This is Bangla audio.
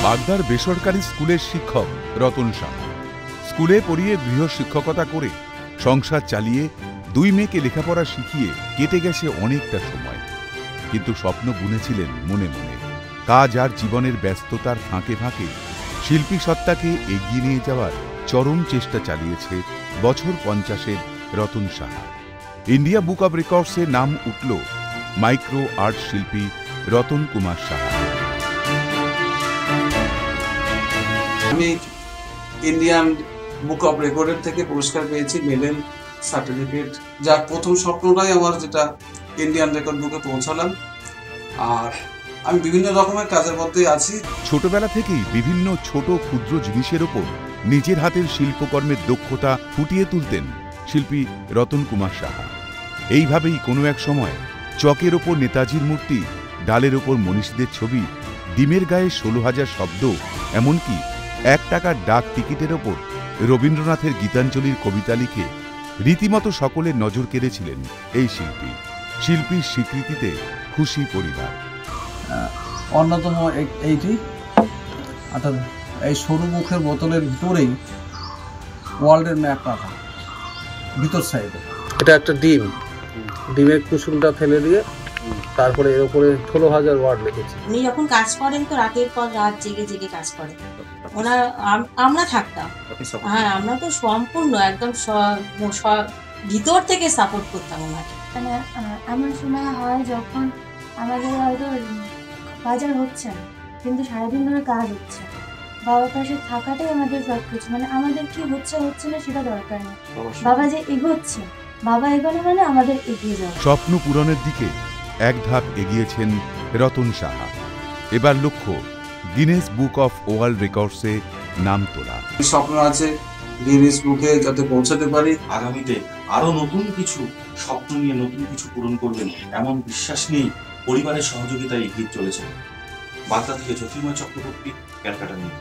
বাগদার বেসরকারি স্কুলের শিক্ষক রতন সাহা স্কুলে পড়িয়ে গৃহ শিক্ষকতা করে সংসার চালিয়ে 2 মেয়েকে লেখাপড়া শিখিয়ে কেটে গেছে অনেকটা সময়। কিন্তু স্বপ্ন বুনেছিলেন মনে মনে। কাজ আর জীবনের ব্যস্ততার ফাঁকে ফাঁকে শিল্পী সত্তাকে এগিয়ে নিয়ে যাওয়ার চরম চেষ্টা চালিয়েছে বছর 50-এর Ratan Saha. India book of রেকর্ডসে নাম উঠল মাইক্রো আর্ট শিল্পী রতন কুমার সাহা। আমি ইন্ডিয়ান বুক অফ রেকর্ডের থেকে পুরস্কার পেয়েছি, মেডেল, সার্টিফিকেট। যার প্রথম স্বপ্নটাই আমার, যেটা ইন্ডিয়ান রেকর্ড বুকে পৌঁছালাম। আর আমি বিভিন্ন রকমের কাজের মধ্যে আছি। ছোটবেলা থেকেই বিভিন্ন ছোট ক্ষুদ্র জিনিসের ওপর নিজের হাতের শিল্পকর্মের দক্ষতা ফুটিয়ে তুলতেন শিল্পী রতন কুমার সাহা। এইভাবেই কোনো এক সময় চকের ওপর নেতাজির মূর্তি, ডালের ওপর মনীষীদের ছবি, ডিমের গায়ে 16,000 শব্দ, এমনকি 1 টাকার ডাক টিকিটের ওপর রবীন্দ্রনাথের গীতাঞ্জলির কবিতা লিখে রীতিমতো সকলের নজর কেড়েছিলেন এই শিল্পী। শিল্পীর স্বীকৃতিতে খুশি পরিবার। অন্যতম এইটি, অর্থাৎ এই সরু মুখের বোতলের ভিতরেই ওয়ার্ল্ডের ম্যাপ রাখা, ভিতর সাইডে। এটা একটা ডিম, ডিমের কুসুমটা ফেলে দিয়ে তারপরে এর উপরে 16,000 ওয়ার্ড লিখেছি। উনি যখন কাজ করেন তো রাতের পর রাত জেগে জেগে কাজ করেন। আমরা থাকতাম, হ্যাঁ, আমরা তো সম্পূর্ণ একদম ভিতর থেকে সাপোর্ট করতাম ওনাকে। মানে এমন সময় হয় যখন আমাদের হয়তো বাজার হচ্ছে না, কিন্তু সারাদিন ধরে কাজ হচ্ছে। বাবার পাশে থাকাটাই আমাদের সব কিছু। মানে আমাদের কি হচ্ছে না সেটা দরকার নেই, বাবা যে এগোচ্ছে, বাবা এগোনো মানে আমাদের এগিয়ে যাওয়া। স্বপ্ন পূরণের দিকে এক ধাপ এগিয়েছেন রতন সাহা। এবার লক্ষ্য গিনেস বুক অফ ওয়ার্ল্ড রেকর্ডসে নাম তোলা। স্বপ্ন আছে গিনেস বুকে যাতে পৌঁছাতে পারি। আগামীতে আরো নতুন কিছু স্বপ্ন নিয়ে নতুন কিছু পূরণ করবেন এমন বিশ্বাস নিয়েই পরিবারের সহযোগিতায় এগিয়ে চলেছেন। বাগদা থেকে জ্যোতির্ময় চক্রবর্তী, ক্যালকাটা নিউজ।